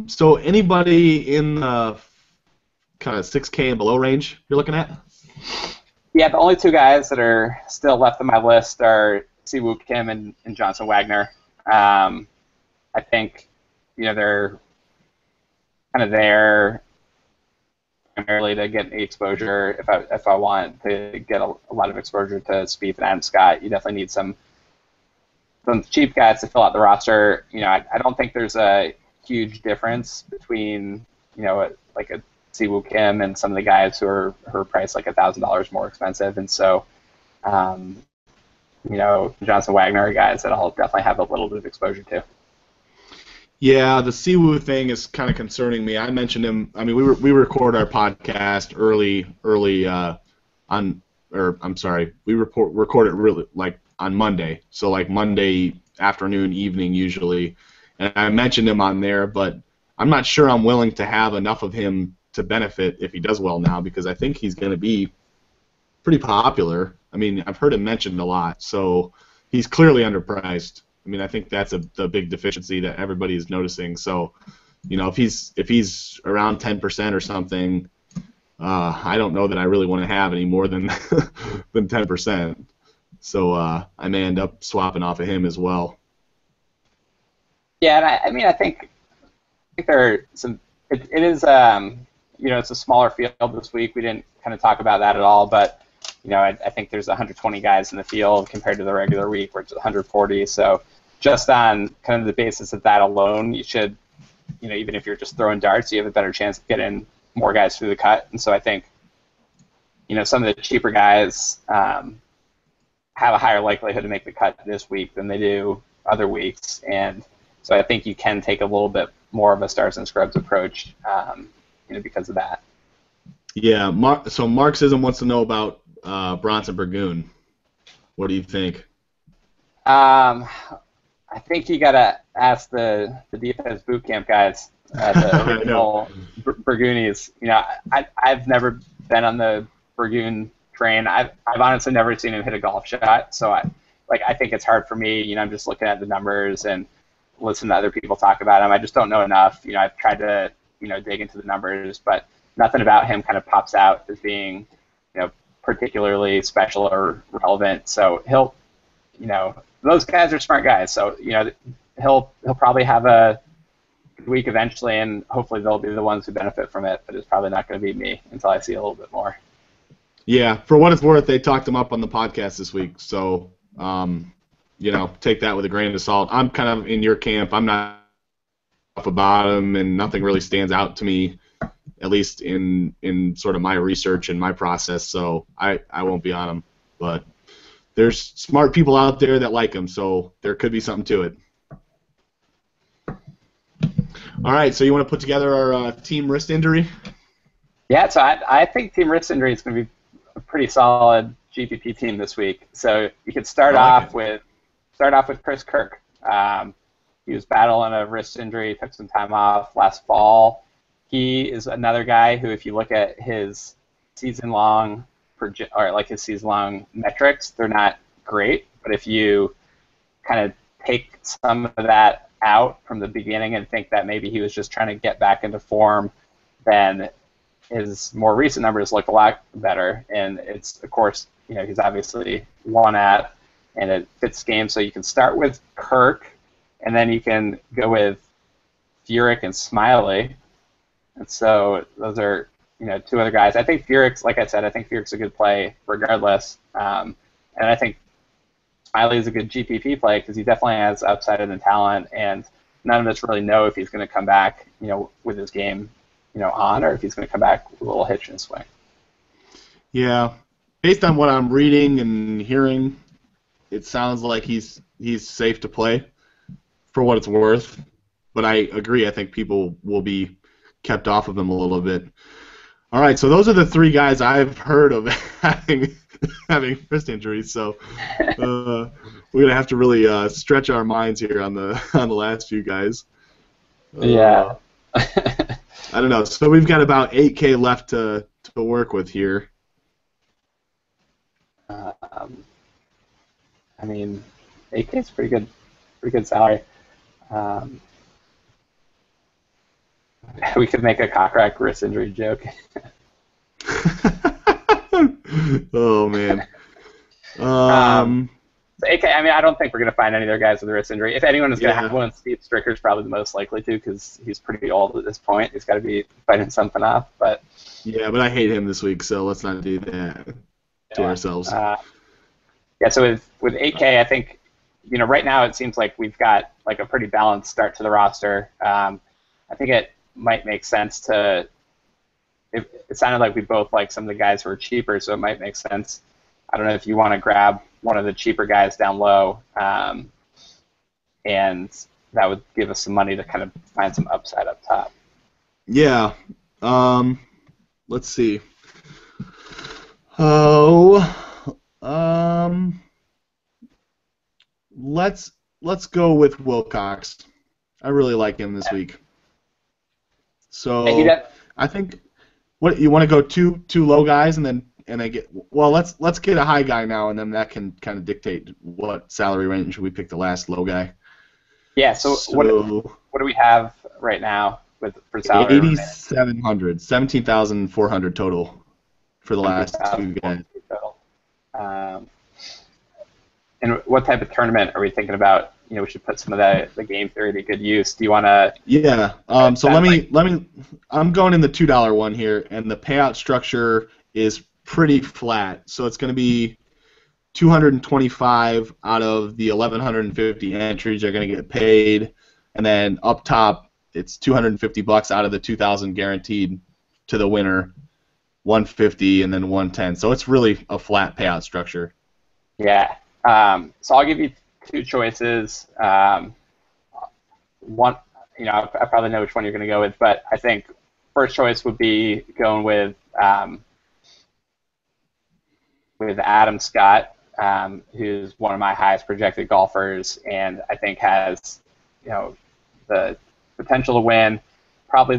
So anybody in the kind of 6K and below range you're looking at?
Yeah, the only two guys that are still left on my list are Siwoo Kim and Johnson Wagner. I think, they're kind of there primarily to get exposure. If I want to get a lot of exposure to Spieth and Adam Scott, you definitely need some cheap guys to fill out the roster. I don't think there's a huge difference between, like a Siwoo Kim and some of the guys who are priced like $1,000 more expensive. And so, Johnson Wagner are guys that I'll definitely have a little bit of exposure to.
Yeah, the Siwoo thing is kind of concerning me. I mentioned him. I mean, we record our podcast early we record it really like on Monday, so like Monday afternoon, evening usually. And I mentioned him on there, but I'm not sure I'm willing to have enough of him to benefit if he does well now, because I think he's going to be pretty popular. I mean, I've heard him mentioned a lot, so he's clearly underpriced. I mean, I think that's the big deficiency that everybody is noticing. So, if he's around 10% or something, I don't know that I really want to have any more than than 10%. So I may end up swapping off of him as well.
Yeah, and I think there are some. It is it's a smaller field this week. We didn't kind of talk about that at all, but I think there's 120 guys in the field compared to the regular week where it's 140. So just on kind of the basis of that alone, you should, even if you're just throwing darts, you have a better chance of getting more guys through the cut. And so I think, some of the cheaper guys have a higher likelihood to make the cut this week than they do other weeks. And so I think you can take a little bit more of a stars and scrubs approach, because of that.
Yeah. So Marxism wants to know about Bronson Burgoon. What do you think?
I think you gotta ask the defense boot camp guys, the original Burgoonies. I've never been on the Burgoon train. I've honestly never seen him hit a golf shot. So I think it's hard for me. I'm just looking at the numbers and listen to other people talk about him. I just don't know enough. I've tried to dig into the numbers, but nothing about him kind of pops out as being particularly special or relevant. So he'll those guys are smart guys. So he'll probably have a good week eventually, and hopefully they'll be the ones who benefit from it. But it's probably not going to be me until I see a little bit more.
Yeah, for what it's worth, they talked him up on the podcast this week. So take that with a grain of salt. I'm kind of in your camp. I'm not about him, and nothing really stands out to me, at least in sort of my research and my process. So I won't be on him, but there's smart people out there that like him, so there could be something to it. All right, so you want to put together our team wrist injury?
Yeah, so I think team wrist injury is going to be a pretty solid GPP team this week. So you could start off with Chris Kirk. He was battling a wrist injury, took some time off last fall. He is another guy who, if you look at his season-long metrics, they're not great. But if you kind of take some of that out from the beginning and think that maybe he was just trying to get back into form, then his more recent numbers look a lot better. And it's, of course, he's obviously won at, and it fits game. So you can start with Kirk, and then you can go with Furyk and Smiley. And so those are two other guys. I think Furyk's, like I said, Furyk's a good play regardless. And I think Smiley is a good GPP play because he definitely has upside in the talent, and none of us really know if he's going to come back, with his game, on, or if he's going to come back with a little hitch in his swing.
Yeah, based on what I'm reading and hearing, it sounds like he's safe to play for what it's worth. But I agree. I think people will be kept off of him a little bit. All right, so those are the three guys I've heard of having wrist injuries. So we're gonna have to really stretch our minds here on the last few guys.
Yeah.
I don't know. So we've got about 8K left to work with here.
Um, I mean, 8K is pretty good salary. Um, we could make a Cockrack wrist injury joke.
Oh man.
So 8K, I mean, I don't think we're going to find any other guys with a wrist injury. If anyone is going to have one, Steve Stricker's probably the most likely to, because he's pretty old at this point. He's got to be fighting something off. But
yeah, but I hate him this week, so let's not do that to ourselves.
Yeah, so with 8K, I think, right now it seems like we've got like a pretty balanced start to the roster. I think it might make sense to. It sounded like we both like some of the guys who are cheaper, so it might make sense. I don't know if you want to grab one of the cheaper guys down low, and that would give us some money to kind of find some upside up top.
Yeah. Let's see. Let's go with Wilcox. I really like him this week. So I think what you want to go two low guys and then let's get a high guy now, and then that can kind of dictate what salary range we pick the last low guy.
Yeah. So what do we have right now for salary?
8,700, 17,400 total for the last two guys.
And what type of tournament are we thinking about? We should put some of the game theory to good use. Do you want to?
Yeah. So let me. I'm going in the $2 one here, and the payout structure is pretty flat. So it's going to be 225 out of the 1,150 entries are going to get paid, and then up top it's $250 out of the 2,000 guaranteed to the winner, 150 and then 110. So it's really a flat payout structure.
Yeah. So I'll give you two choices. One, I probably know which one you're going to go with, but I think first choice would be going with Adam Scott, who's one of my highest projected golfers, and I think has the potential to win. Probably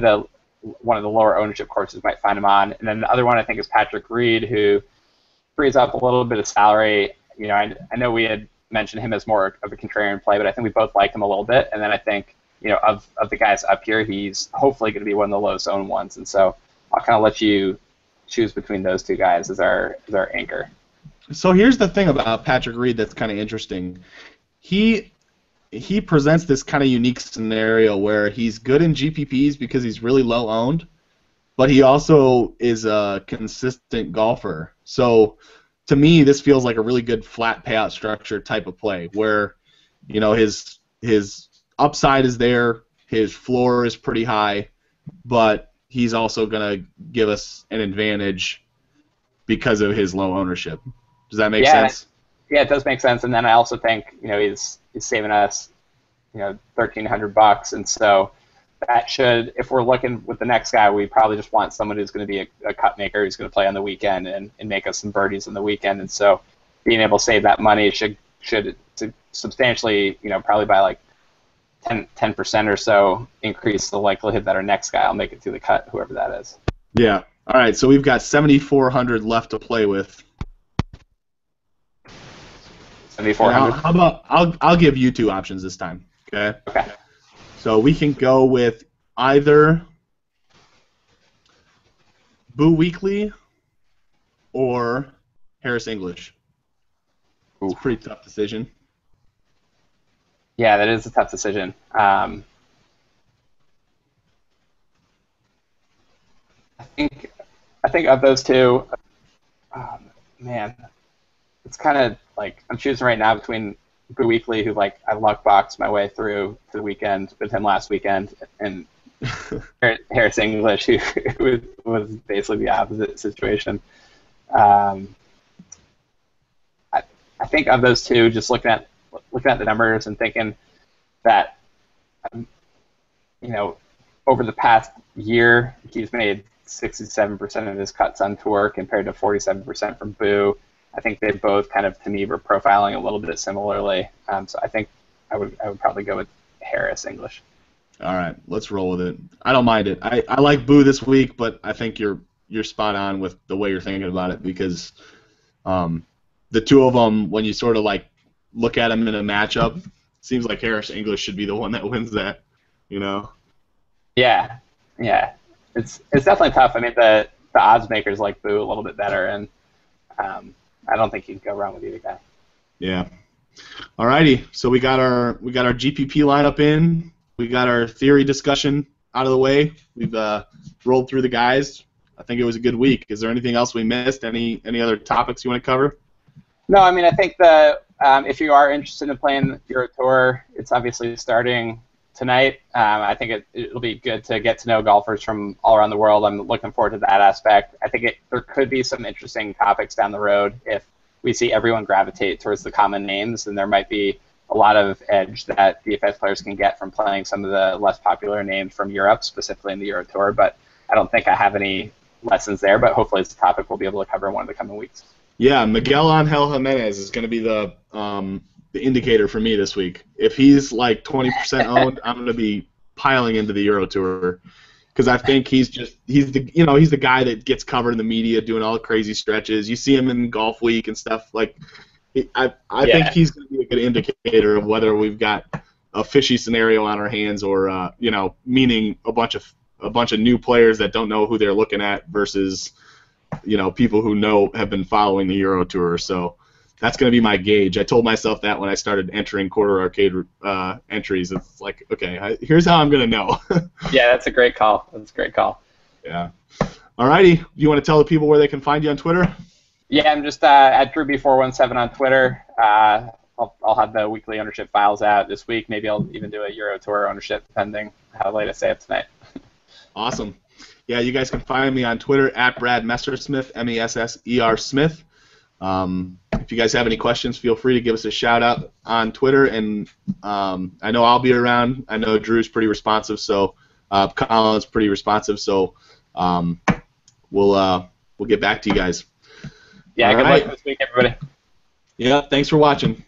one of the lower ownership courses might find him on, and then the other one I think is Patrick Reed, who frees up a little bit of salary. I know we had mentioned him as more of a contrarian play, but I think we both like him a little bit. And then I think, of the guys up here, he's hopefully going to be one of the lowest owned ones. And so I'll kind of let you choose between those two guys as our anchor.
So here's the thing about Patrick Reed that's kind of interesting. He presents this kind of unique scenario where he's good in GPPs because he's really low owned, but he also is a consistent golfer. So to me, this feels like a really good flat payout structure type of play where, his upside is there, his floor is pretty high, but he's also going to give us an advantage because of his low ownership. Does that make sense?
Yeah, it does make sense. And then I also think, he's saving us, $1,300, and so that should, if we're looking with the next guy, we probably just want someone who's going to be a cut maker who's going to play on the weekend and make us some birdies on the weekend. And so being able to save that money should substantially, probably by like 10% or so increase the likelihood that our next guy will make it through the cut, whoever that is.
Yeah. All right. So we've got 7,400 left to play with.
7,400.
How about I'll give you two options this time. Okay.
Okay.
So we can go with either Boo Weekley or Harris English. It's a pretty tough decision.
Yeah, that is a tough decision. I think of those two, man, it's kind of like I'm choosing right now between Boo Weekley, who I luck boxed my way through to the weekend with him last weekend, and Harris English, who was basically the opposite situation. I think of those two, just looking at the numbers and thinking that, over the past year, he's made 67% of his cuts on tour compared to 47% from Boo. I think they both kind of, to me, were profiling a little bit similarly. So I think I would probably go with Harris English.
All right, let's roll with it. I don't mind it. I like Boo this week, but I think you're spot on with the way you're thinking about it because the two of them, when you sort of like look at them in a matchup, seems like Harris English should be the one that wins that.
Yeah, it's definitely tough. I mean, the odds makers like Boo a little bit better, and I don't think you can go wrong with either guy.
Yeah. Alrighty, so we got our GPP lineup in. We got our theory discussion out of the way. We've rolled through the guys. I think it was a good week. Is there anything else we missed? Any other topics you want to cover?
No, I mean, I think if you are interested in playing Euro Tour, it's obviously starting tonight. I think it'll be good to get to know golfers from all around the world. I'm looking forward to that aspect. I think there could be some interesting topics down the road if we see everyone gravitate towards the common names, and there might be a lot of edge that DFS players can get from playing some of the less popular names from Europe, specifically in the Euro Tour. But I don't think I have any lessons there, but hopefully it's a topic we'll be able to cover in one of the coming weeks.
Yeah, Miguel Angel Jimenez is going to be the indicator for me this week. If he's like 20% owned, I'm going to be piling into the Euro Tour because I think he's the guy that gets covered in the media doing all the crazy stretches. You see him in Golf Week and stuff. Like, I think he's going to be a good indicator of whether we've got a fishy scenario on our hands or meaning a bunch of new players that don't know who they're looking at versus people who have been following the Euro Tour. So that's going to be my gauge. I told myself that when I started entering quarter arcade entries. It's like, okay, here's how I'm going to know.
Yeah, that's a great call.
Yeah. Alrighty. You want to tell the people where they can find you on Twitter?
Yeah, I'm just at DrewB417 on Twitter. I'll have the weekly ownership files out this week. Maybe I'll even do a Euro Tour ownership, depending how late I stay up tonight.
Awesome. Yeah, you guys can find me on Twitter at Brad Messersmith, Messer Smith. If you guys have any questions, feel free to give us a shout out on Twitter. And I know I'll be around. I know Drew's pretty responsive, so Colin's pretty responsive. So we'll get back to you guys.
Yeah, good luck this week, everybody.
Yeah, thanks for watching.